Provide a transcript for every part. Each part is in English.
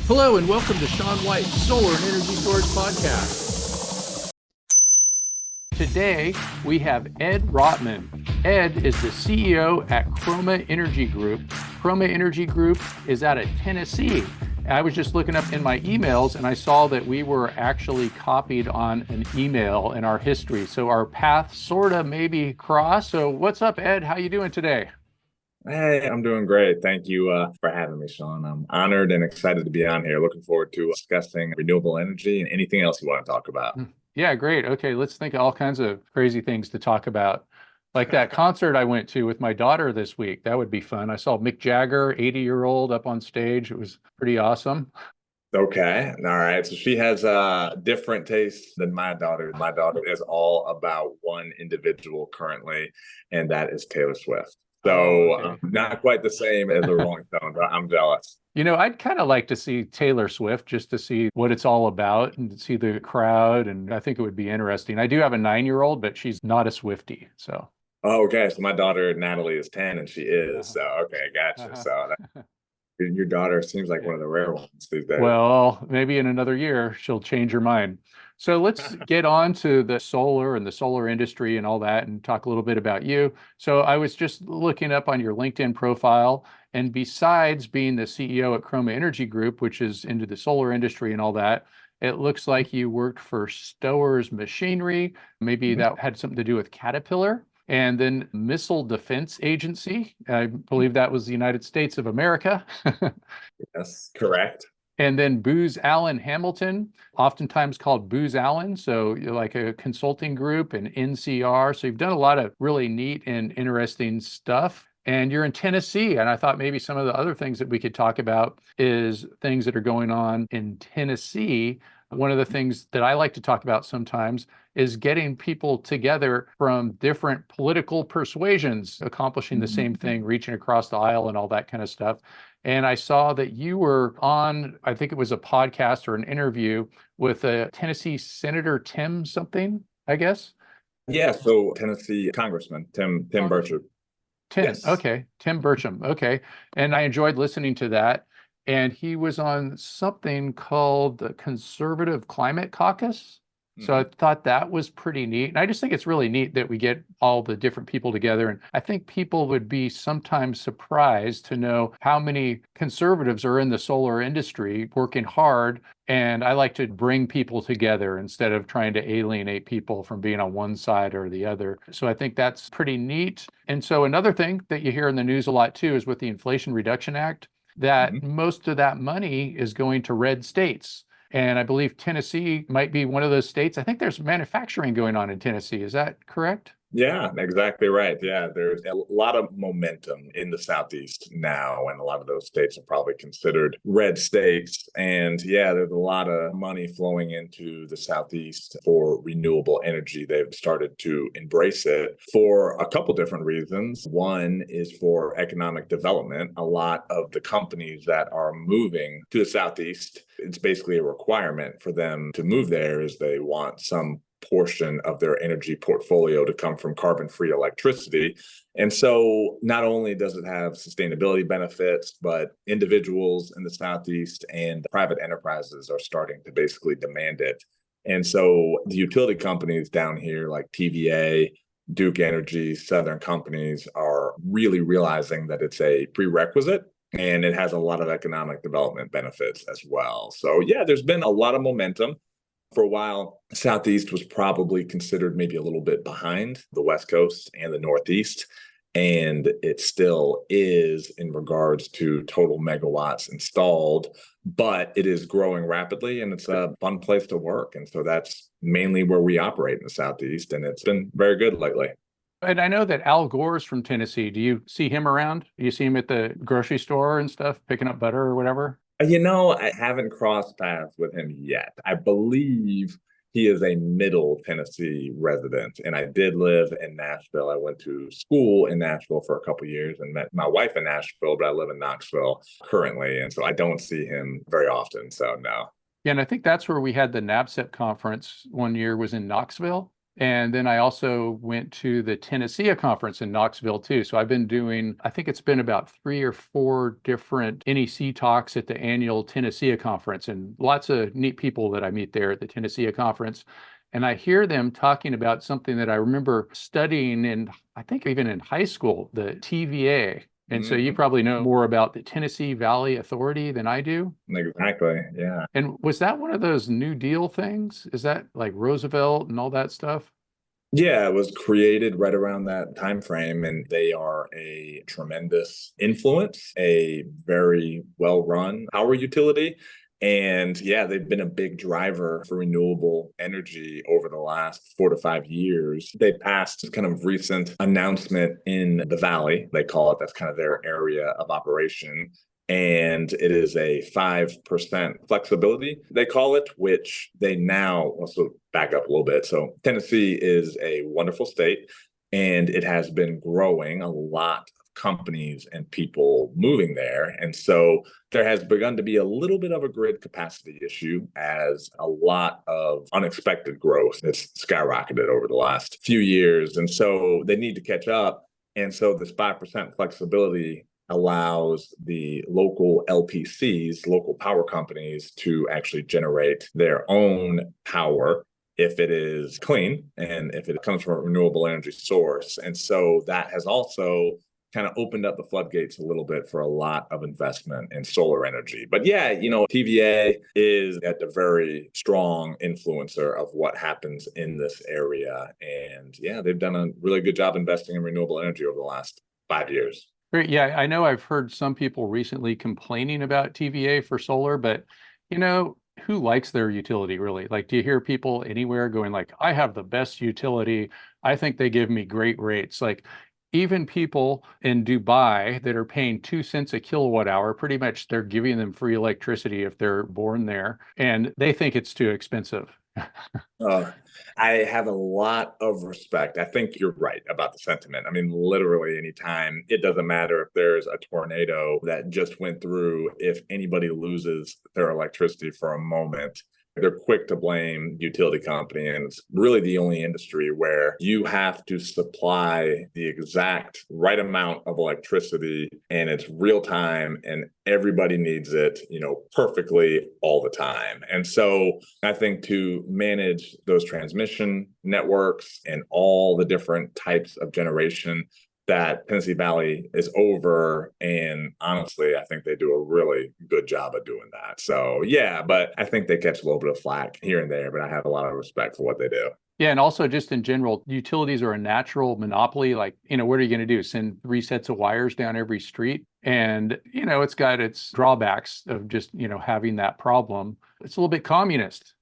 Hello and welcome to Sean White's Solar and Energy Storage Podcast. Today we have Ed Rottman. Ed is the CEO at Chroma Energy Group. Chroma Energy Group is out of Tennessee. I was just looking up in my emails and I saw that we were actually copied on an email in our history. So our paths sort of maybe cross. So what's up, Ed? How you doing today? Hey, I'm doing great. Thank you for having me, Sean. I'm honored and excited to be on here. Looking forward to discussing renewable energy and anything else you want to talk about. Yeah, great. Okay, let's think of all kinds of crazy things to talk about. Like that concert I went to with my daughter this week. That would be fun. I saw Mick Jagger, 80-year-old, up on stage. It was pretty awesome. Okay. All right. So she has different tastes than my daughter. My daughter is all about one individual currently, and that is Taylor Swift. Oh, So okay. not quite the same as the Rolling Stones. I'm jealous. I'd kind of like to see Taylor Swift just to see what it's all about and to see the crowd. And I think it would be interesting. I do have a 9-year-old, but she's not a Swiftie. So, Oh, okay. So my daughter Natalie is 10 and she is. uh-huh. So okay, gotcha. Uh-huh. So your daughter seems like Yeah. one of the rare ones these days. Well, maybe in another year she'll change her mind. So let's get on to the solar and the solar industry and all that and talk a little bit about you. So I was just looking up on your LinkedIn profile, and besides being the CEO at Chroma Energy Group, which is into the solar industry and all that, it looks like you worked for Stowers Machinery. Maybe Mhm. that had something to do with Caterpillar. And then Missile Defense Agency. I believe that was the United States of America. Yes, correct. And then Booz Allen Hamilton, oftentimes called Booz Allen. So you're like a consulting group and NCR. So you've done a lot of really neat and interesting stuff. And you're in Tennessee. And I thought maybe some of the other things that we could talk about is things that are going on in Tennessee. One of the things that I like to talk about sometimes is getting people together from different political persuasions, accomplishing the same thing, reaching across the aisle and all that kind of stuff. And I saw that you were on, I think it was a podcast or an interview with a Tennessee Senator Tim something, I guess. Yeah, so Tennessee Congressman Tim Congress. Burchard. Tim, Yes. okay, Tim Burcham, okay. And I enjoyed listening to that. And he was on something called the Conservative Climate Caucus. So I Mhm. thought that was pretty neat. And I just think it's really neat that we get all the different people together. And I think people would be sometimes surprised to know how many conservatives are in the solar industry working hard. And I like to bring people together instead of trying to alienate people from being on one side or the other. So I think that's pretty neat. And so another thing that you hear in the news a lot too is with the Inflation Reduction Act, that Mhm. most of that money is going to red states. And I believe Tennessee might be one of those states. I think there's manufacturing going on in Tennessee. Is that correct? Yeah, exactly right. Yeah, there's a lot of momentum in the Southeast now, and a lot of those states are probably considered red states. And yeah, there's a lot of money flowing into the Southeast for renewable energy. They've started to embrace it for a couple different reasons. One is for economic development. A lot of the companies that are moving to the Southeast, it's basically a requirement for them to move there, is they want some portion of their energy portfolio to come from carbon-free electricity. And so not only does it have sustainability benefits, but individuals in the Southeast and private enterprises are starting to basically demand it. And so the utility companies down here like TVA, Duke Energy, Southern companies are really realizing that it's a prerequisite and it has a lot of economic development benefits as well. So yeah, there's been a lot of momentum. For a while, Southeast was probably considered maybe a little bit behind the West Coast and the Northeast. And it still is in regards to total megawatts installed, but it is growing rapidly and it's a fun place to work. And so that's mainly where we operate in the Southeast. And it's been very good lately. And I know that Al Gore's from Tennessee. Do you see him around? Do you see him at the grocery store and stuff, picking up butter or whatever? I haven't crossed paths with him yet. I believe he is a Middle Tennessee resident, and I did live in Nashville. I went to school in Nashville for a couple of years and met my wife in Nashville, but I live in Knoxville currently, and so I don't see him very often. So no. Yeah, and I think that's where we had the NABCEP conference one year was in Knoxville. And then I also went to the Tennessee conference in Knoxville too. So I've been doing, I think it's been about 3 or 4 different NEC talks at the annual Tennessee conference, and lots of neat people that I meet there at the Tennessee conference. And I hear them talking about something that I remember studying in, I think even in high school, the TVA. And so you Mhm. probably know more about the Tennessee Valley Authority than I do. Exactly. Yeah. And was that one of those New Deal things? Is that like Roosevelt and all that stuff? Yeah, it was created right around that time frame, and they are a tremendous influence, a very well-run power utility. And yeah, they've been a big driver for renewable energy over the last 4 to 5 years. They passed kind of recent announcement in the Valley, they call it, that's kind of their area of operation, and it is a 5% flexibility, they call it, which they now also back up a little bit. So Tennessee is a wonderful state, and it has been growing a lot of companies and people moving there. And so there has begun to be a little bit of a grid capacity issue as a lot of unexpected growth. It's skyrocketed over the last few years. And so they need to catch up. And so this 5% flexibility allows the local LPCs, local power companies, to actually generate their own power if it is clean and if it comes from a renewable energy source. And so that has also kind of opened up the floodgates a little bit for a lot of investment in solar energy. But yeah, TVA is at the very strong influencer of what happens in this area. And yeah, they've done a really good job investing in renewable energy over the last 5 years. Great. Yeah, I know I've heard some people recently complaining about TVA for solar, but who likes their utility really? Like, do you hear people anywhere going like, I have the best utility. I think they give me great rates. Like even people in Dubai that are paying 2 cents a kilowatt hour, pretty much they're giving them free electricity if they're born there, and they think it's too expensive. Uh, I have a lot of respect. I think you're right about the sentiment. I mean, literally anytime, it doesn't matter if there's a tornado that just went through, if anybody loses their electricity for a moment, they're quick to blame utility company. And it's really the only industry where you have to supply the exact right amount of electricity, and it's real time and everybody needs it, perfectly all the time. And so I think to manage those transmission networks and all the different types of generation that Tennessee Valley is over. And honestly, I think they do a really good job of doing that. So yeah, but I think they catch a little bit of flack here and there, but I have a lot of respect for what they do. Yeah, and also just in general, utilities are a natural monopoly. Like, what are you going to do? Send 3 sets of wires down every street? And, it's got its drawbacks of just, having that problem. It's a little bit communist.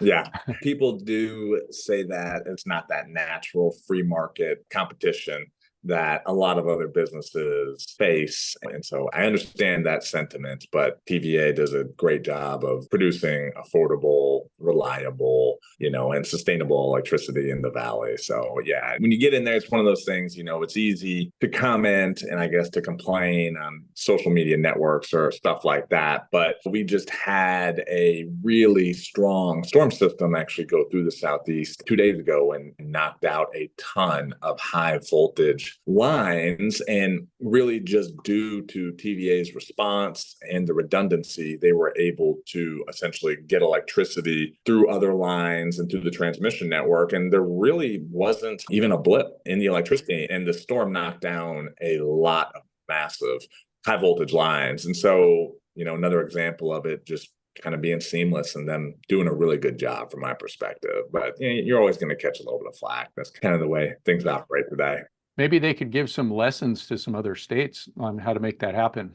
Yeah, people do say that it's not that natural free market competition that a lot of other businesses face. And so I understand that sentiment, but TVA does a great job of producing affordable, reliable, and sustainable electricity in the valley. So yeah, when you get in there, it's one of those things, it's easy to comment and I guess to complain on social media networks or stuff like that. But we just had a really strong storm system actually go through the Southeast 2 days ago and knocked out a ton of high voltage lines. And really just due to TVA's response and the redundancy, they were able to essentially get electricity through other lines and through the transmission network. And there really wasn't even a blip in the electricity. And the storm knocked down a lot of massive high voltage lines. And so, another example of it just kind of being seamless and them doing a really good job from my perspective. But you're always going to catch a little bit of flack. That's kind of the way things operate today. Maybe they could give some lessons to some other states on how to make that happen.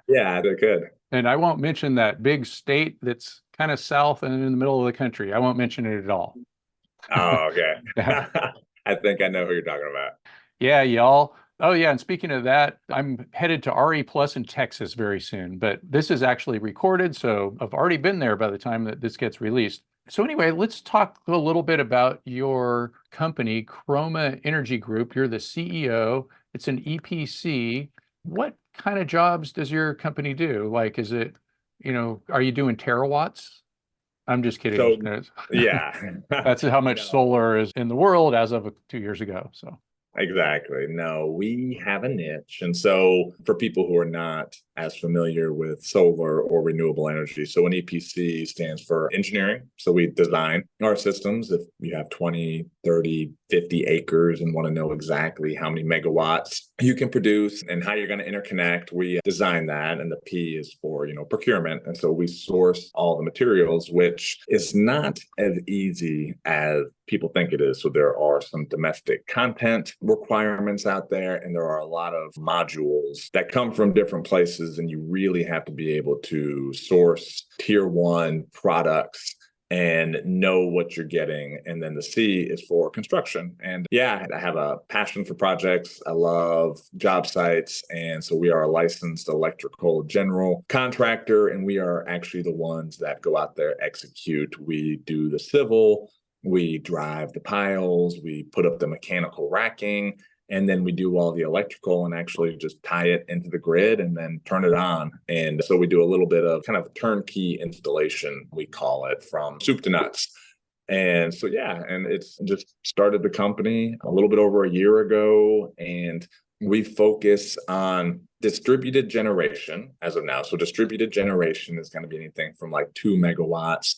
Yeah, they could. And I won't mention that big state that's kind of south and in the middle of the country. I won't mention it at all. Oh, okay. I think I know who you're talking about. Yeah, y'all. Oh, yeah. And speaking of that, I'm headed to RE Plus in Texas very soon, but this is actually recorded. So I've already been there by the time that this gets released. So anyway, let's talk a little bit about your company, Chroma Energy Group. You're the CEO. It's an EPC. What kind of jobs does your company do? Like, is it, are you doing terawatts? I'm just So kidding. yeah, That's how much no. solar is in the world as of 2 years ago. So Exactly. No, we have a niche. And so, for people who are not as familiar with solar or renewable energy, so an EPC stands for engineering. So, we design our systems. If you have 20, 30, 50 acres and want to know exactly how many megawatts you can produce and how you're going to interconnect, we design that. And the P is for, procurement. And so, we source all the materials, which is not as easy as people think it is. So there are some domestic content requirements out there, and there are a lot of modules that come from different places, and you really have to be able to source tier one products and know what you're getting. And then the C is for construction. And yeah, I have a passion for projects. I love job sites. And so we are a licensed electrical general contractor, and we are actually the ones that go out there, execute. We do the civil, we drive the piles, we put up the mechanical racking, and then we do all the electrical and actually just tie it into the grid and then turn it on. And so we do a little bit of kind of turnkey installation, we call it, from soup to nuts. And so, yeah, and it's just started the company a little bit over a year ago. And we focus on distributed generation as of now. So distributed generation is going to be anything from like 2 megawatts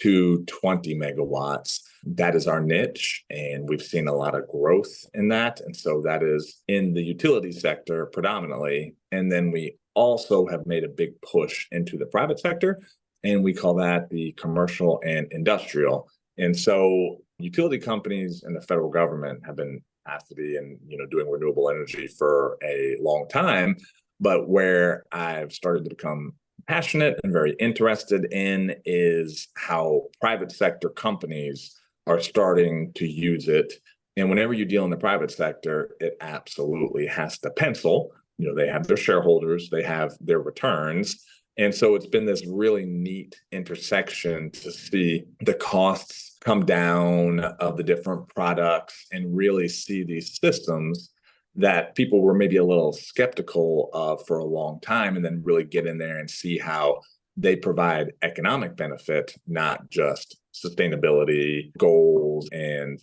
to 20 megawatts. That is our niche, and we've seen a lot of growth in that. And so that is in the utility sector predominantly. And then we also have made a big push into the private sector, and we call that the commercial and industrial. And so utility companies and the federal government have been asked to be in, doing renewable energy for a long time. But where I've started to become passionate and very interested in is how private sector companies are starting to use it. And whenever you deal in the private sector, it absolutely has to pencil. They have their shareholders, they have their returns. And so it's been this really neat intersection to see the costs come down of the different products and really see these systems that people were maybe a little skeptical of for a long time, and then really get in there and see how they provide economic benefit, not just sustainability goals and,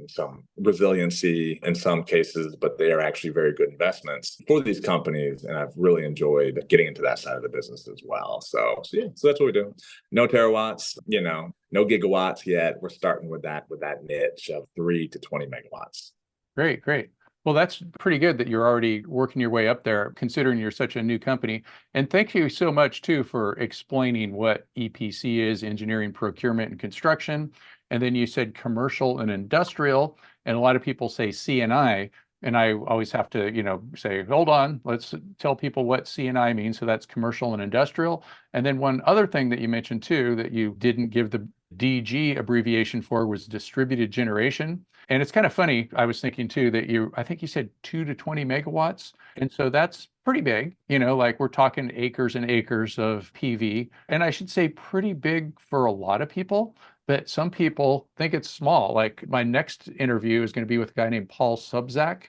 some resiliency in some cases, but they are actually very good investments for these companies. And I've really enjoyed getting into that side of the business as well. So yeah, so that's what we do. No terawatts, no gigawatts yet. We're starting with that niche of 3 to 20 megawatts. great, great. Well, that's pretty good that you're already working your way up there, considering you're such a new company. And thank you so much, too, for explaining what EPC is, engineering, procurement, and construction. And then you said commercial and industrial. And a lot of people say C&I. And I always have to, say, hold on, let's tell people what C&I means. So that's commercial and industrial. And then one other thing that you mentioned, too, that you didn't give the DG abbreviation for was distributed generation. And it's kind of funny. I was thinking too that I think you said 2 to 20 megawatts. And so that's pretty big, like we're talking acres and acres of PV. And I should say pretty big for a lot of people, but some people think it's small. Like my next interview is going to be with a guy named Paul Subzak,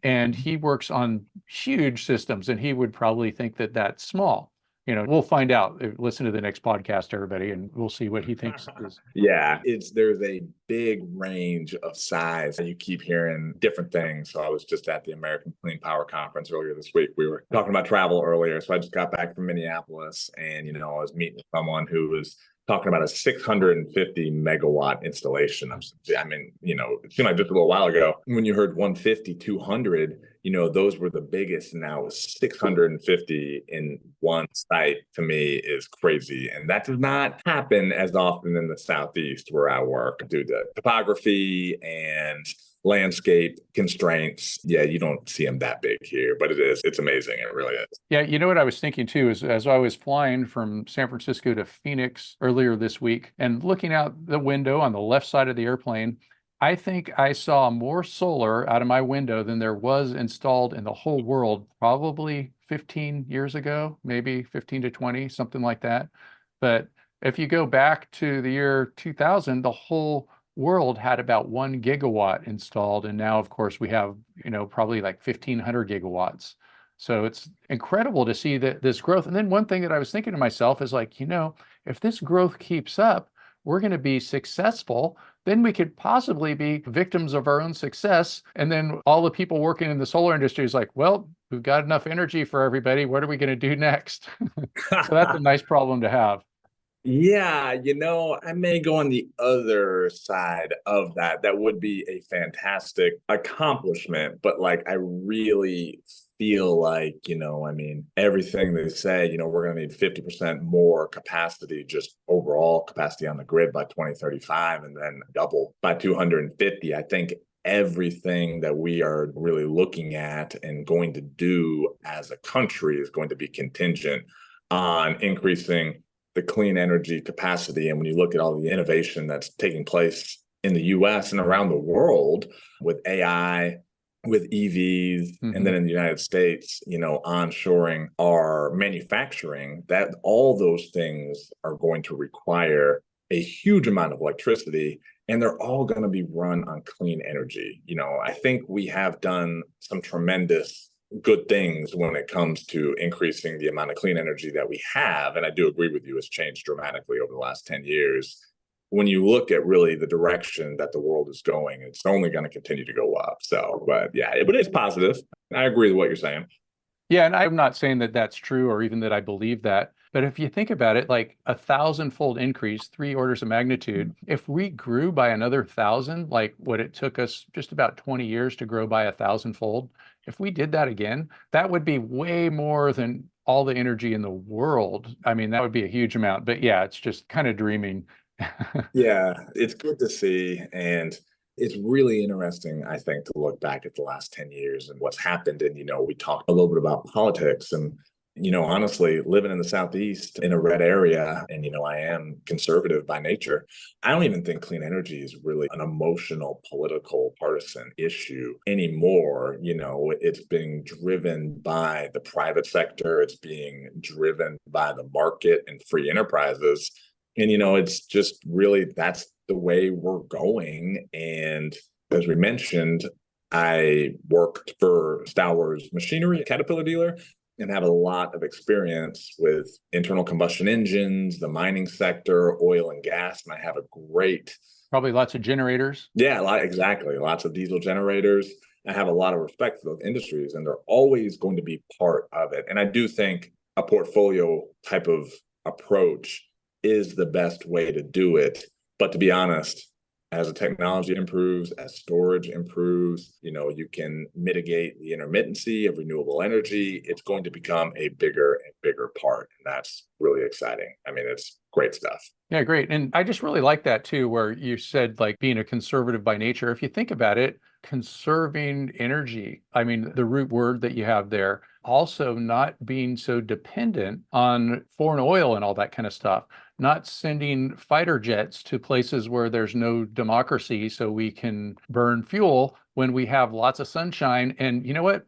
and he works on huge systems, and he would probably think that that's small. We'll find out. Listen to the next podcast, everybody, and we'll see what he thinks is. Yeah, there's a big range of size. You keep hearing different things. So I was just at the American Clean Power Conference earlier this week. We were talking about travel earlier. So I just got back from Minneapolis, and I was meeting with someone who was talking about a 650 megawatt installation. I mean, it seemed like just a little while ago when you heard 150, 200, those were the biggest. Now 650 in one site to me is crazy. And that does not happen as often in the Southeast where I work due to topography and landscape constraints. Yeah, you don't see them that big here, but it's amazing. It really is. Yeah, what I was thinking too is as I was flying from San Francisco to Phoenix earlier this week and looking out the window on the left side of the airplane, I think I saw more solar out of my window than there was installed in the whole world probably 15 years ago, maybe 15 to 20, something like that. But if you go back to the year 2000, the whole world had about 1 gigawatt installed. And now, of course, we have, probably like 1,500 gigawatts. So it's incredible to see that this growth. And then one thing that I was thinking to myself is like, if this growth keeps up, we're going to be successful. Then we could possibly be victims of our own success. And then all the people working in the solar industry is like, well, we've got enough energy for everybody. What are we going to do next? So that's a nice problem to have. Yeah, I may go on the other side of that. That would be a fantastic accomplishment, but like I really feel like, everything they say, we're going to need 50% more capacity, just overall capacity on the grid by 2035, and then double by 250. I think everything that we are really looking at and going to do as a country is going to be contingent on increasing the clean energy capacity. And when you look at all the innovation that's taking place in the US and around the world with AI, with EVs, and then in the United States, onshoring our manufacturing, that all those things are going to require a huge amount of electricity, and they're all going to be run on clean energy. I think we have done some tremendous good things when it comes to increasing the amount of clean energy that we have. And I do agree with you, it's changed dramatically over the last 10 years. When you look at really the direction that the world is going, it's only going to continue to go up. So, but yeah, but it's positive. I agree with what you're saying. Yeah, and I'm not saying that that's true or even that I believe that. But if you think about it, like 1,000-fold increase, 3 orders of magnitude, if we grew by another 1,000, like what it took us just about 20 years to grow by 1,000-fold, if we did that again, that would be way more than all the energy in the world. I mean, that would be a huge amount. But yeah, it's just kind of dreaming. Yeah, it's good to see. And it's really interesting, I think, to look back at the last 10 years and what's happened. And, we talked a little bit about politics and, honestly, living in the Southeast in a red area, and, I am conservative by nature. I don't even think clean energy is really an emotional, political, partisan issue anymore. It's being driven by the private sector. It's being driven by the market and free enterprises. And, it's just really, that's the way we're going. And as we mentioned, I worked for Stowers Machinery, a Caterpillar dealer, and have a lot of experience with internal combustion engines, the mining sector, oil and gas. And I have a great, Probably lots of generators. yeah, exactly. Lots of diesel generators. I have a lot of respect for those industries, and they're always going to be part of it. And I do think a portfolio type of approach is the best way to do it. But to be honest, as the technology improves, as storage improves, you can mitigate the intermittency of renewable energy. It's going to become a bigger and bigger part. And that's really exciting. I mean, it's great stuff. Yeah, great. And I just really like that too, where you said like being a conservative by nature. If you think about it, conserving energy, I mean, the root word that you have there, also not being so dependent on foreign oil and all that kind of stuff, not sending fighter jets to places where there's no democracy so we can burn fuel when we have lots of sunshine. And you know what?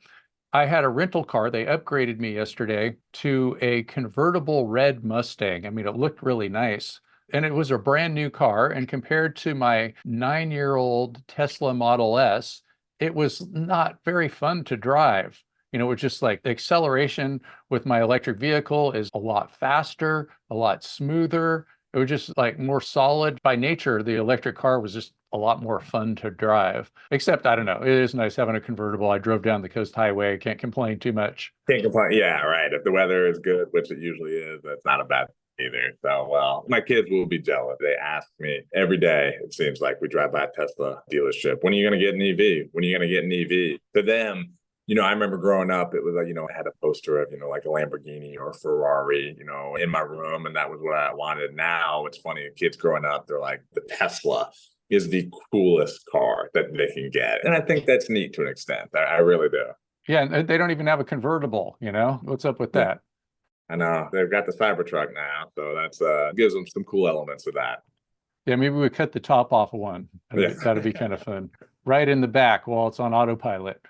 I had a rental car. They upgraded me yesterday to a convertible red Mustang. I mean, it looked really nice. And it was a brand new car. And compared to my 9-year-old Tesla Model S, it was not very fun to drive. It was just like the acceleration with my electric vehicle is a lot faster, a lot smoother. It was just like more solid by nature. The electric car was just a lot more fun to drive. Except, I don't know, it is nice having a convertible. I drove down the Coast Highway. Can't complain too much. Can't complain. Yeah, right. If the weather is good, which it usually is, that's not a bad thing either. So, well, my kids will be jealous. They ask me every day, it seems like we drive by a Tesla dealership. When are you going to get an EV? When are you going to get an EV? To them, I remember growing up, it was like, I had a poster of, like a Lamborghini or a Ferrari, in my room, and that was what I wanted. Now it's funny, kids growing up, they're like, the Tesla is the coolest car that they can get. And I think that's neat to an extent. I really do. Yeah, and they don't even have a convertible, What's up with that? I know. They've got the Cybertruck now, so that's gives them some cool elements of that. Yeah, maybe we cut the top off of one. That'd be kind of fun. Right in the back while it's on autopilot.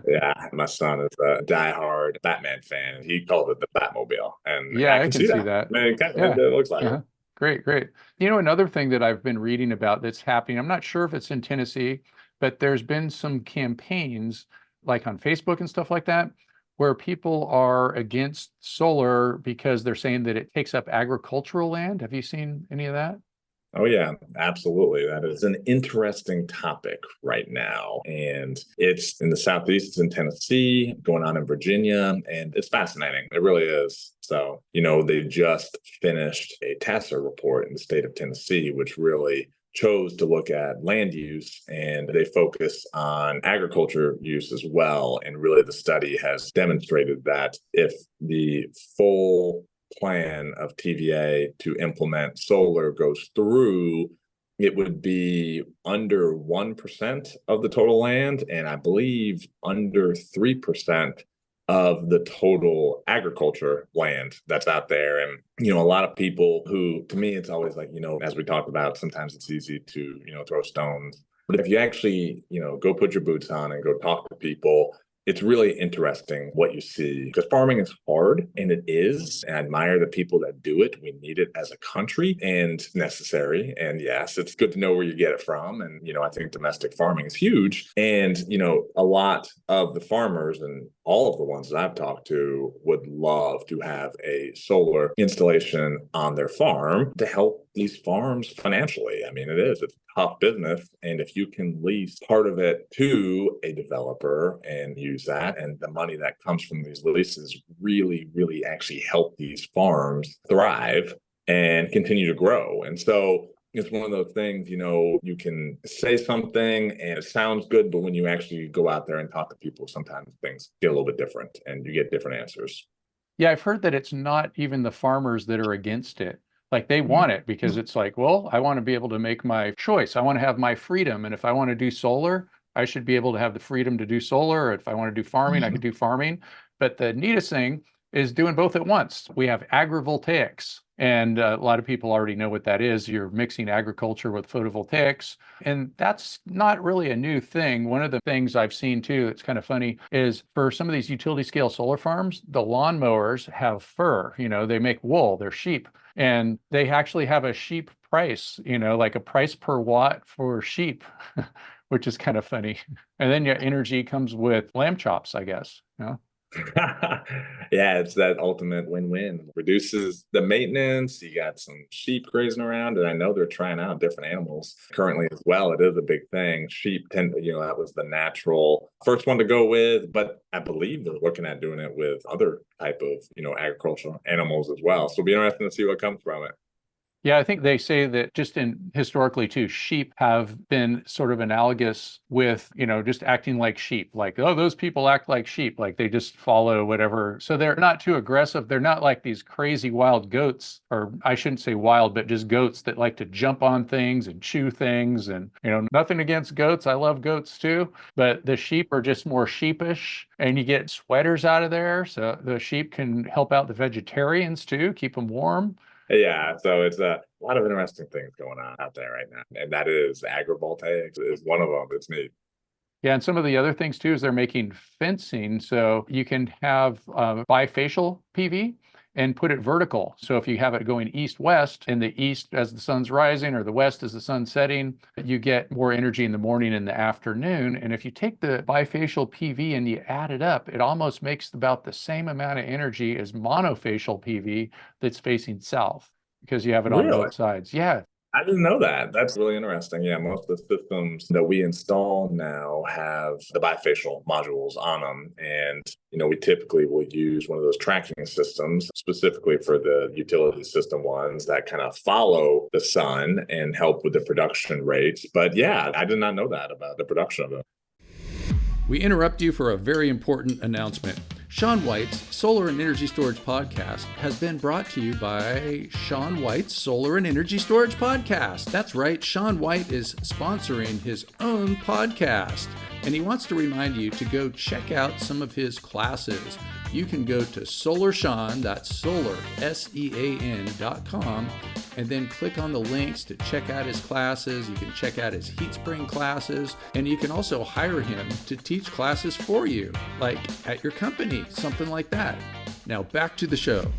Yeah, my son is a diehard Batman fan. He calls it the Batmobile, and yeah, I can see that. I mean, it looks like it. Great, great. Another thing that I've been reading about that's happening, I'm not sure if it's in Tennessee, but there's been some campaigns like on Facebook and stuff like that, where people are against solar because they're saying that it takes up agricultural land. Have you seen any of that? Oh, yeah, absolutely. That is an interesting topic right now. And it's in the Southeast, it's in Tennessee, going on in Virginia, and it's fascinating. It really is. So, they just finished a TASA report in the state of Tennessee, which really chose to look at land use, and they focus on agriculture use as well. And really, the study has demonstrated that if the full plan of TVA to implement solar goes through, it would be under 1% of the total land, and I believe under 3% of the total agriculture land that's out there. And, a lot of people who, to me, it's always like, as we talked about, sometimes it's easy to, throw stones. But if you actually, go put your boots on and go talk to people, it's really interesting what you see, because farming is hard, and it is. And I admire the people that do it. We need it as a country and necessary. And yes, it's good to know where you get it from. And, I think domestic farming is huge. And, a lot of the farmers and all of the ones that I've talked to would love to have a solar installation on their farm to help these farms financially. I mean, it's a tough business. And if you can lease part of it to a developer and use that, and the money that comes from these leases really, really actually help these farms thrive and continue to grow. And so it's one of those things, you can say something and it sounds good, but when you actually go out there and talk to people, sometimes things get a little bit different and you get different answers. Yeah, I've heard that it's not even the farmers that are against it. Like they want it because it's like, well, I want to be able to make my choice. I want to have my freedom. And if I want to do solar, I should be able to have the freedom to do solar. Or if I want to do farming, I could do farming. But the neatest thing is doing both at once. We have agrivoltaics. And a lot of people already know what that is. You're mixing agriculture with photovoltaics. And that's not really a new thing. One of the things I've seen too, it's kind of funny, is for some of these utility scale solar farms, the lawnmowers have fur, they make wool, they're sheep. And they actually have a sheep price, like a price per watt for sheep, which is kind of funny. And then your energy comes with lamb chops, I guess. Yeah, it's that ultimate win-win. Reduces the maintenance. You got some sheep grazing around, and I know they're trying out different animals currently as well. It is a big thing. Sheep tend, that was the natural first one to go with, but I believe they're looking at doing it with other type of, agricultural animals as well. So it'll be interesting to see what comes from it. Yeah, I think they say that just in historically too, sheep have been sort of analogous with, just acting like sheep. Like, oh, those people act like sheep, like they just follow whatever. So they're not too aggressive. They're not like these crazy wild goats, or I shouldn't say wild, but just goats that like to jump on things and chew things. And, nothing against goats. I love goats too. But the sheep are just more sheepish, and you get sweaters out of there. So the sheep can help out the vegetarians too, keep them warm. Yeah, so it's a lot of interesting things going on out there right now. And that is agrivoltaics is one of them. It's neat. Yeah, and some of the other things too is they're making fencing. So you can have bifacial PV and put it vertical. So if you have it going east-west, in the east as the sun's rising or the west as the sun's setting, you get more energy in the morning and the afternoon. And if you take the bifacial PV and you add it up, it almost makes about the same amount of energy as monofacial PV that's facing south, because you have it on Really? both sides. Yeah. I didn't know that. That's really interesting. Yeah, most of the systems that we install now have the bifacial modules on them. And, we typically will use one of those tracking systems specifically for the utility system ones that kind of follow the sun and help with the production rates. But yeah, I did not know that about the production of them. We interrupt you for a very important announcement. Sean White's Solar and Energy Storage Podcast has been brought to you by Sean White's Solar and Energy Storage Podcast. That's right, Sean White is sponsoring his own podcast, and he wants to remind you to go check out some of his classes. You can go to SolarSean, that's solar, SEAN.com, and then click on the links to check out his classes. You can check out his heat spring classes, and you can also hire him to teach classes for you, like at your company, something like that. Now back to the show.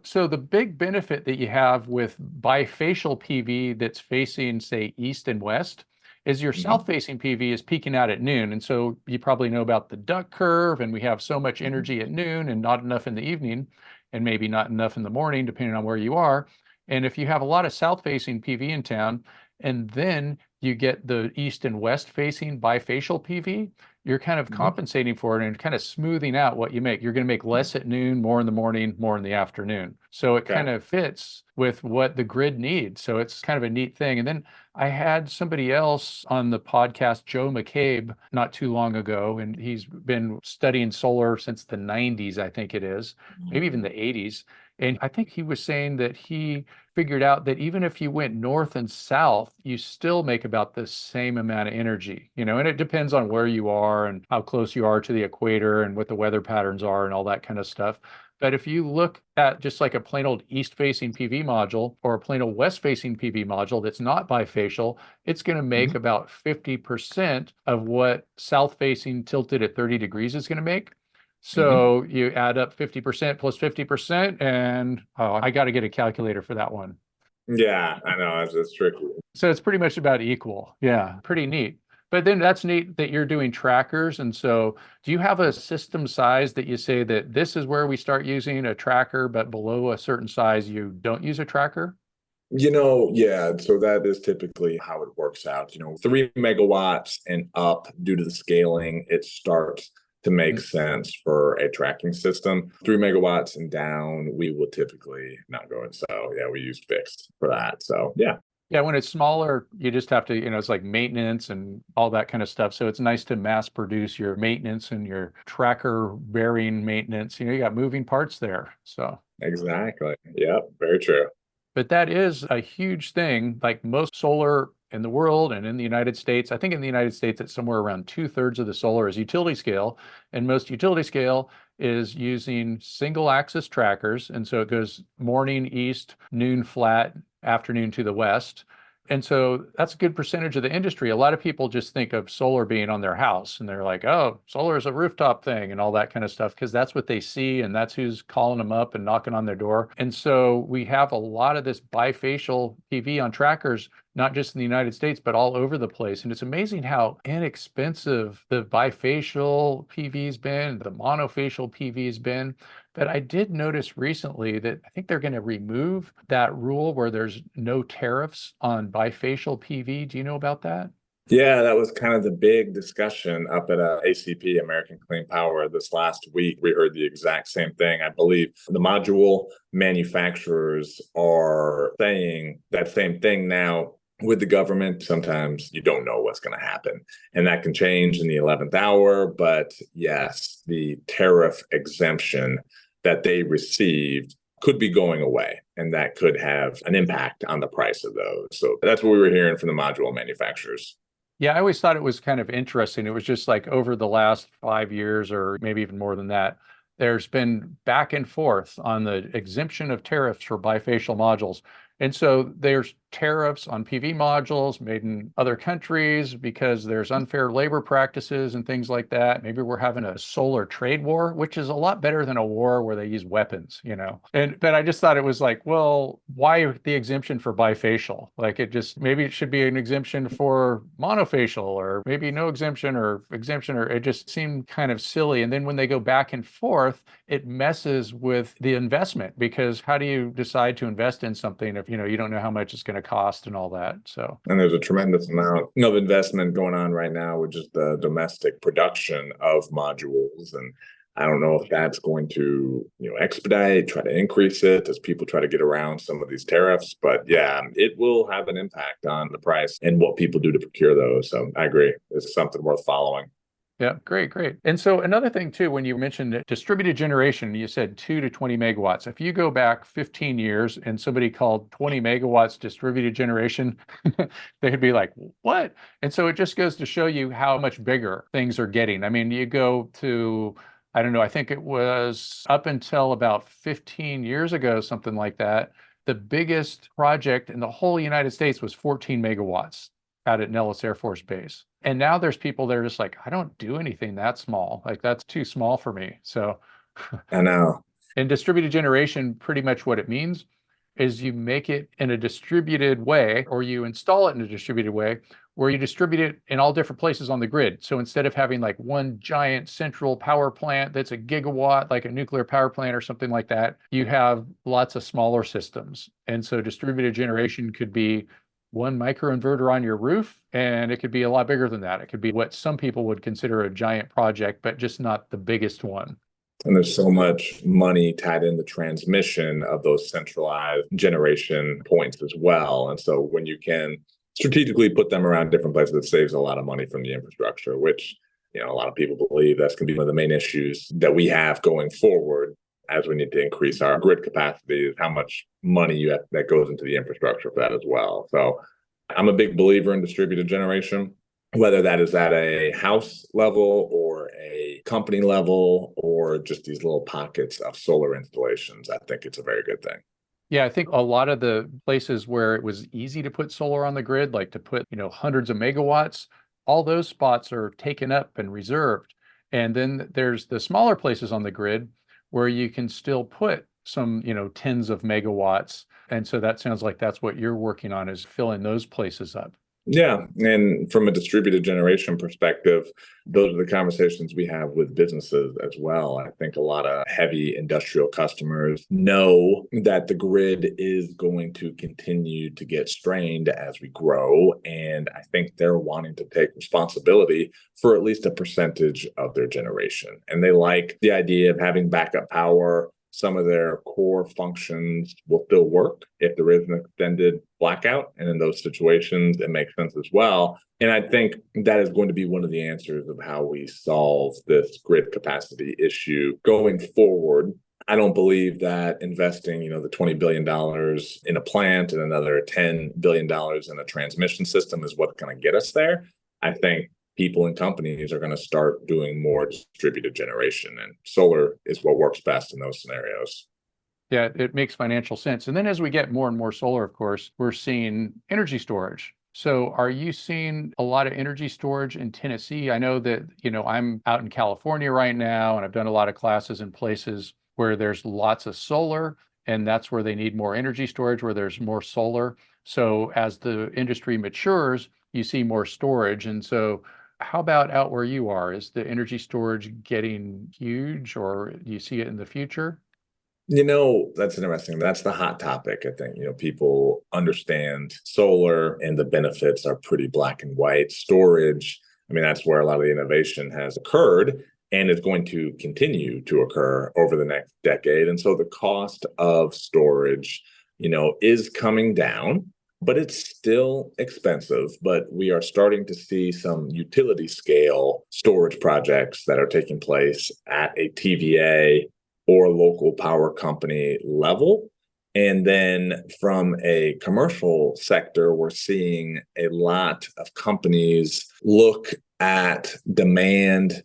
So the big benefit that you have with bifacial PV that's facing, say, east and west, is your south-facing PV is peaking out at noon. And so you probably know about the duck curve, and we have so much energy at noon and not enough in the evening, and maybe not enough in the morning, depending on where you are. And if you have a lot of south-facing PV in town, and then you get the east and west facing bifacial PV, you're kind of compensating for it and kind of smoothing out what you make. You're going to make less at noon, more in the morning, more in the afternoon. So it kind of fits with what the grid needs. So it's kind of a neat thing. And then I had somebody else on the podcast, Joe McCabe, not too long ago, and he's been studying solar since the 90s, I think it is, maybe even the 80s. And I think he was saying that he figured out that even if you went north and south, you still make about the same amount of energy, and it depends on where you are and how close you are to the equator and what the weather patterns are and all that kind of stuff. But if you look at just like a plain old east-facing PV module or a plain old west-facing PV module that's not bifacial, it's going to make about 50% of what south-facing tilted at 30 degrees is going to make. So you add up 50% plus 50%, and I got to get a calculator for that one. Yeah, I know, it's tricky. So it's pretty much about equal. Yeah, pretty neat. But then that's neat that you're doing trackers. And so do you have a system size that you say that this is where we start using a tracker, but below a certain size, you don't use a tracker? Yeah, so that is typically how it works out. 3 megawatts and up, due to the scaling, it starts to make sense for a tracking system. 3 megawatts and down, we will typically not go. And so, yeah, we use fixed for that. So, yeah. Yeah, when it's smaller, you just have to, it's like maintenance and all that kind of stuff. So it's nice to mass produce your maintenance and your tracker bearing maintenance. You got moving parts there. So Exactly. Yep, very true. But that is a huge thing. Like most solar in the world and in the United States, I think in the United States, it's somewhere around 2/3 of the solar is utility scale. And most utility scale is using single axis trackers. And so it goes morning east, noon flat, afternoon to the west. And so that's a good percentage of the industry. A lot of people just think of solar being on their house and they're like, oh, solar is a rooftop thing and all that kind of stuff, because that's what they see and that's who's calling them up and knocking on their door. And so we have a lot of this bifacial PV on trackers, not just in the United States, but all over the place. And it's amazing how inexpensive the bifacial PV has been, the monofacial PV has been. But I did notice recently that I think they're going to remove that rule where there's no tariffs on bifacial PV. Do you know about that? Yeah, that was kind of the big discussion up at ACP, American Clean Power, this last week. We heard the exact same thing. I believe the module manufacturers are saying that same thing now. With the government, sometimes you don't know what's going to happen, and that can change in the 11th hour. But yes, the tariff exemption that they received could be going away, and that could have an impact on the price of those. So that's what we were hearing from the module manufacturers. Yeah, I always thought it was kind of interesting. It was just like over the last 5 years, or maybe even more than that, there's been back and forth on the exemption of tariffs for bifacial modules. And so there's tariffs on PV modules made in other countries because there's unfair labor practices and things like that. Maybe we're having a solar trade war, which is a lot better than a war where they use weapons, but I just thought it was like, well, why the exemption for bifacial? Like maybe it should be an exemption for monofacial, or maybe no exemption or it just seemed kind of silly. And then when they go back and forth, it messes with the investment, because how do you decide to invest in something if you don't know how much it's going to cost and all that? So, and there's a tremendous amount of investment going on right now with just the domestic production of modules, and I don't know if that's going to expedite, try to increase it as people try to get around some of these tariffs. But yeah, it will have an impact on the price and what people do to procure those. So I agree, it's something worth following. Yeah, great. And so another thing too, when you mentioned distributed generation, you said 2 to 20 megawatts. If you go back 15 years and somebody called 20 megawatts distributed generation, they'd be like, what? And so it just goes to show you how much bigger things are getting. I mean, you go to, I don't know, I think it was up until about 15 years ago, something like that. The biggest project in the whole United States was 14 megawatts out at Nellis Air Force Base. And now there's people that are just like, I don't do anything that small. Like, that's too small for me. So I know. in distributed generation, pretty much what it means is you make it in a distributed way, or you install it in a distributed way where you distribute it in all different places on the grid. So instead of having like one giant central power plant that's a gigawatt, like a nuclear power plant or something like that, you have lots of smaller systems. And so distributed generation could be one microinverter on your roof, and it could be a lot bigger than that. It could be what some people would consider a giant project, but just not the biggest one. And there's so much money tied in the transmission of those centralized generation points as well. And so when you can strategically put them around different places, it saves a lot of money from the infrastructure, which, a lot of people believe that's going to be one of the main issues that we have going forward as we need to increase our grid capacity, is how much money that goes into the infrastructure for that as well. So I'm a big believer in distributed generation, whether that is at a house level or a company level or just these little pockets of solar installations. I think it's a very good thing. Yeah, I think a lot of the places where it was easy to put solar on the grid, like to put, hundreds of megawatts, all those spots are taken up and reserved. And then there's the smaller places on the grid where you can still put some, tens of megawatts. And so that sounds like that's what you're working on, is filling those places up. Yeah. And from a distributed generation perspective, those are the conversations we have with businesses as well. I think a lot of heavy industrial customers know that the grid is going to continue to get strained as we grow. And I think they're wanting to take responsibility for at least a percentage of their generation. And they like the idea of having backup power. Some of their core functions will still work if there is an extended blackout. And in those situations, it makes sense as well. And I think that is going to be one of the answers of how we solve this grid capacity issue going forward. I don't believe that investing, the $20 billion in a plant and another $10 billion in a transmission system is what's going to get us there. I think people and companies are going to start doing more distributed generation, and solar is what works best in those scenarios. Yeah, it makes financial sense. And then as we get more and more solar, of course, we're seeing energy storage. So are you seeing a lot of energy storage in Tennessee? I know that, I'm out in California right now, and I've done a lot of classes in places where there's lots of solar, and that's where they need more energy storage, where there's more solar. So as the industry matures, you see more storage. And so how about out where you are? Is the energy storage getting huge, or do you see it in the future? That's interesting. That's the hot topic. I think, people understand solar and the benefits are pretty black and white. Storage, that's where a lot of the innovation has occurred and is going to continue to occur over the next decade. And so the cost of storage, is coming down, but it's still expensive. But we are starting to see some utility scale storage projects that are taking place at a TVA or local power company level. And then from a commercial sector, we're seeing a lot of companies look at demand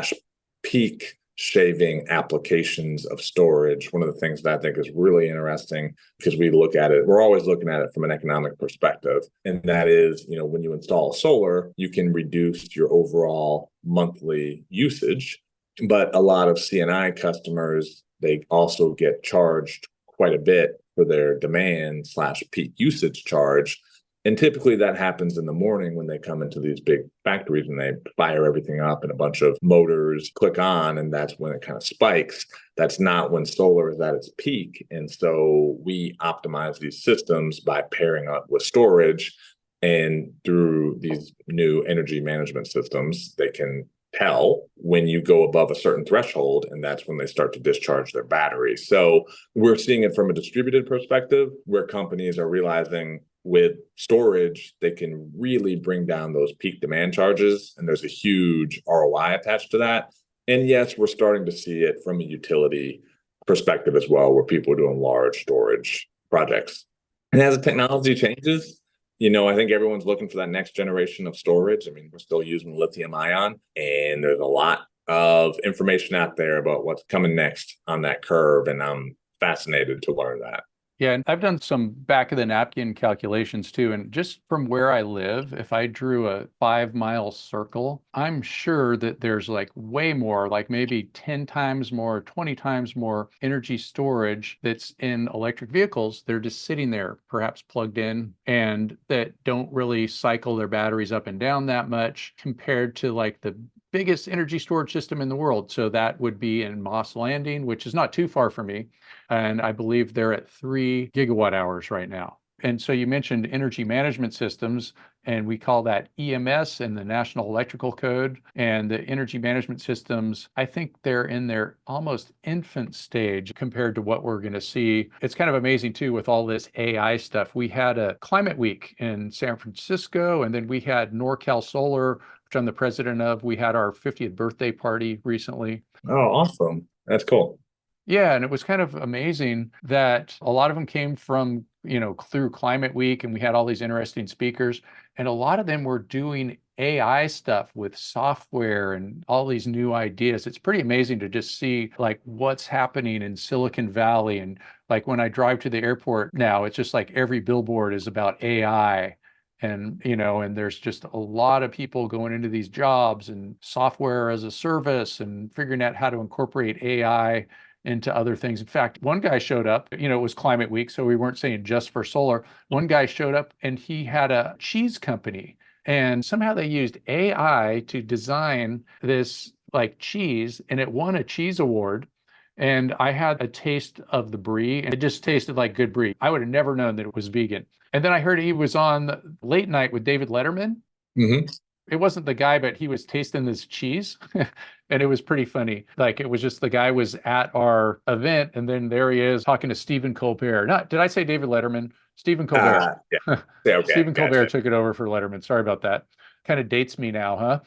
/ peak shaving applications of storage. One of the things that I think is really interesting, because we're always looking at it from an economic perspective. And that is, when you install solar, you can reduce your overall monthly usage. But a lot of C&I customers, they also get charged quite a bit for their demand / peak usage charge. And typically that happens in the morning when they come into these big factories and they fire everything up and a bunch of motors click on, and that's when it kind of spikes. That's not when solar is at its peak. And so we optimize these systems by pairing up with storage, and through these new energy management systems, they can tell when you go above a certain threshold, and that's when they start to discharge their battery. So we're seeing it from a distributed perspective, where companies are realizing with storage, they can really bring down those peak demand charges, and there's a huge ROI attached to that. And yes, we're starting to see it from a utility perspective as well, where people are doing large storage projects. And as the technology changes, I think everyone's looking for that next generation of storage. We're still using lithium ion, and there's a lot of information out there about what's coming next on that curve. And I'm fascinated to learn that. Yeah, and I've done some back of the napkin calculations too. And just from where I live, if I drew a 5 mile circle, I'm sure that there's like way more, like maybe 10 times more, 20 times more energy storage that's in electric vehicles. They're just sitting there, perhaps plugged in, and that don't really cycle their batteries up and down that much compared to like the biggest energy storage system in the world. So that would be in Moss Landing, which is not too far from me. And I believe they're at 3 gigawatt hours right now. And so you mentioned energy management systems, and we call that EMS in the National Electrical Code. And the energy management systems, I think they're in their almost infant stage compared to what we're going to see. It's kind of amazing too with all this AI stuff. We had a climate week in San Francisco, and then we had NorCal Solar, which I'm the president of. We had our 50th birthday party recently. Oh, awesome. That's cool. Yeah, and it was kind of amazing that a lot of them came from, through Climate Week, and we had all these interesting speakers, and a lot of them were doing AI stuff with software and all these new ideas. It's pretty amazing to just see like what's happening in Silicon Valley. And like when I drive to the airport now, it's just like every billboard is about AI. And there's just a lot of people going into these jobs and software as a service and figuring out how to incorporate AI into other things. In fact, one guy showed up, it was Climate Week, so we weren't saying just for solar. One guy showed up and he had a cheese company, and somehow they used AI to design this like cheese, and it won a cheese award. And I had a taste of the brie, and it just tasted like good brie. I would have never known that it was vegan. And then I heard he was on Late Night with David Letterman. Hmm. It wasn't the guy, but he was tasting this cheese. And it was pretty funny. Like it was just the guy was at our event, and then there he is talking to Stephen Colbert. Not, did I say David Letterman? Stephen Colbert. Yeah. Yeah, okay, Stephen Colbert gotcha. took it over for Letterman. Sorry about that. Kind of dates me now, huh?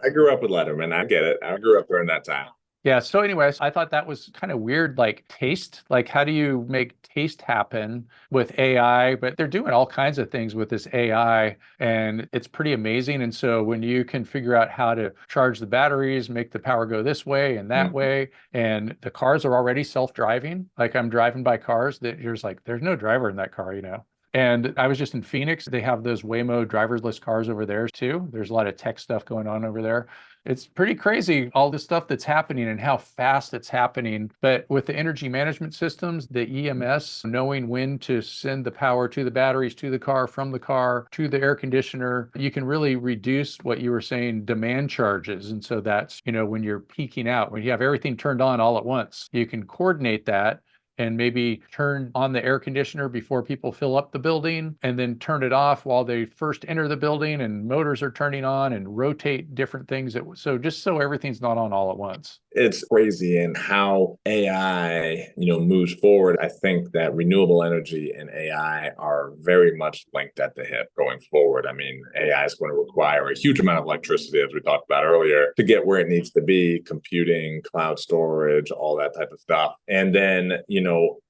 I grew up with Letterman. I get it. I grew up during that time. Yeah. So, anyways, I thought that was kind of weird, like taste. Like, how do you make taste happen with AI? But they're doing all kinds of things with this AI, and it's pretty amazing. And so, when you can figure out how to charge the batteries, make the power go this way and that Mhm. way, and the cars are already self-driving. Like, I'm driving by cars that you're just like, there's no driver in that car. And I was just in Phoenix. They have those Waymo driverless cars over there too. There's a lot of tech stuff going on over there. It's pretty crazy, all the stuff that's happening and how fast it's happening. But with the energy management systems, the EMS, knowing when to send the power to the batteries, to the car, from the car, to the air conditioner, you can really reduce what you were saying, demand charges. And so that's, when you're peaking out, when you have everything turned on all at once, you can coordinate that and maybe turn on the air conditioner before people fill up the building, and then turn it off while they first enter the building and motors are turning on, and rotate different things. So just so everything's not on all at once. It's crazy in how AI, moves forward. I think that renewable energy and AI are very much linked at the hip going forward. I mean, AI is going to require a huge amount of electricity, as we talked about earlier, to get where it needs to be, computing, cloud storage, all that type of stuff. And then,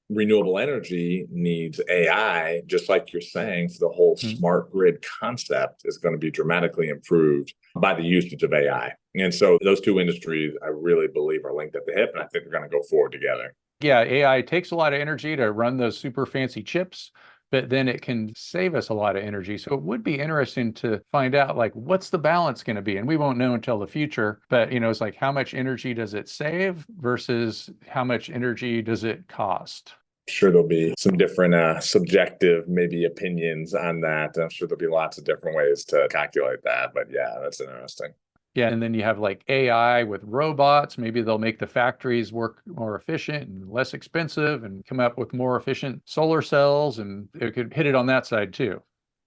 renewable energy needs AI, just like you're saying, for the whole Hmm. smart grid concept is going to be dramatically improved by the usage of AI. And so those two industries, I really believe, are linked at the hip, and I think they're going to go forward together. Yeah, AI takes a lot of energy to run those super fancy chips, but then it can save us a lot of energy. So it would be interesting to find out like what's the balance going to be? And we won't know until the future, but it's like how much energy does it save versus how much energy does it cost? Sure, there'll be some different subjective maybe opinions on that. I'm sure there'll be lots of different ways to calculate that. But yeah, that's interesting. Yeah, and then you have like AI with robots. Maybe they'll make the factories work more efficient and less expensive and come up with more efficient solar cells, and it could hit it on that side too.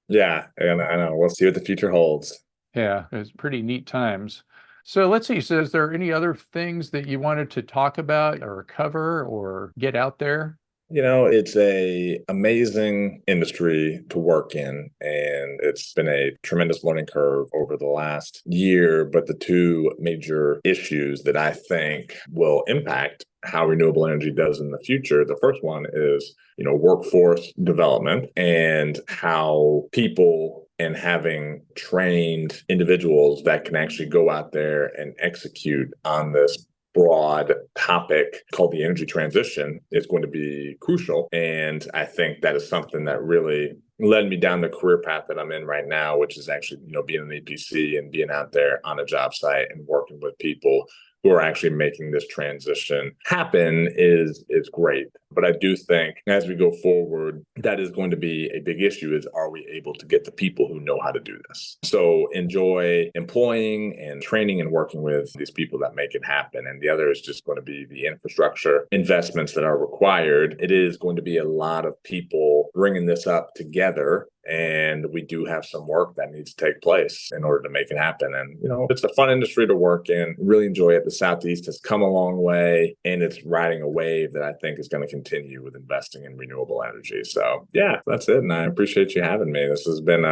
Yeah, and I know. We'll see what the future holds. Yeah, it's pretty neat times. So let's see. So is there any other things that you wanted to talk about or cover or get out there? It's a amazing industry to work in, and it's been a tremendous learning curve over the last year. But the two major issues that I think will impact how renewable energy does in the future, the first one is, workforce development and how people and having trained individuals that can actually go out there and execute on this broad topic called the energy transition is going to be crucial. And I think that is something that really led me down the career path that I'm in right now, which is actually, being an EPC and being out there on a job site and working with people who are actually making this transition happen is great. But I do think as we go forward, that is going to be a big issue is, are we able to get the people who know how to do this? So enjoy employing and training and working with these people that make it happen. And the other is just going to be the infrastructure investments that are required. It is going to be a lot of people bringing this up together. And we do have some work that needs to take place in order to make it happen. And, it's a fun industry to work in. Really enjoy it. The Southeast has come a long way, and it's riding a wave that I think is going to continue with investing in renewable energy. So, yeah, that's it. And I appreciate you having me. This has been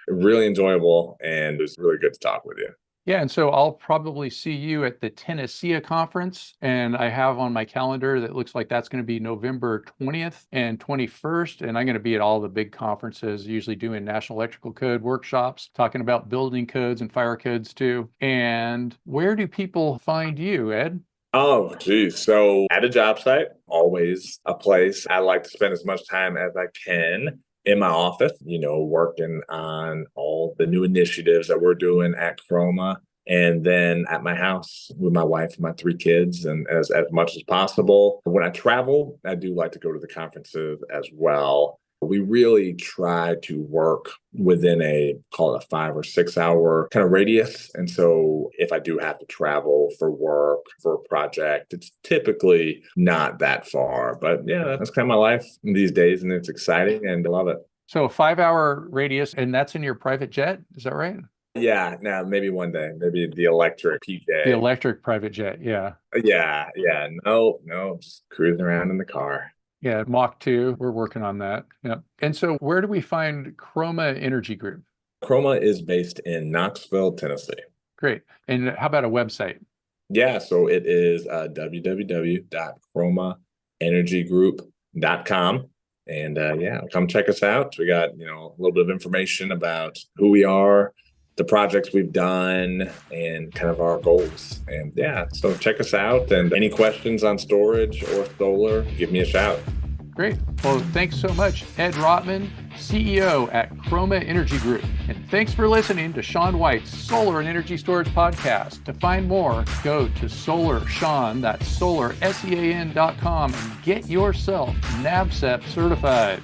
really enjoyable, and it was really good to talk with you. Yeah, and so I'll probably see you at the Tennessee conference, and I have on my calendar that looks like that's going to be November 20th and 21st, and I'm going to be at all the big conferences, usually doing National Electrical Code workshops, talking about building codes and fire codes too. And where do people find you, Ed? Oh, geez. So at a job site, always a place I like to spend as much time as I can in my office, working on all the new initiatives that we're doing at Chroma, and then at my house with my wife and my 3 kids, and as much as possible. When I travel, I do like to go to the conferences as well. We really try to work within call it a 5 or 6 hour kind of radius. And so if I do have to travel for work, for a project, it's typically not that far. But yeah, that's kind of my life these days, and it's exciting and I love it. So a 5-hour radius, and that's in your private jet, is that right? Yeah, now maybe one day, maybe the electric PJ. The electric private jet, yeah. Yeah. No, just cruising around in the car. Yeah, Mach 2, we're working on that. Yeah. And so where do we find Chroma Energy Group? Chroma is based in Knoxville, Tennessee. Great. And how about a website? Yeah, so it is www.chromaaenergygroup.com. And come check us out. We got, a little bit of information about who we are, the projects we've done, and kind of our goals. And so check us out. And any questions on storage or solar, give me a shout. Great. Well, thanks so much, Ed Rottman, CEO at Chroma Energy Group. And thanks for listening to Sean White's Solar and Energy Storage Podcast. To find more, go to SolarSean, that's solarsean.com, and get yourself NABCEP certified.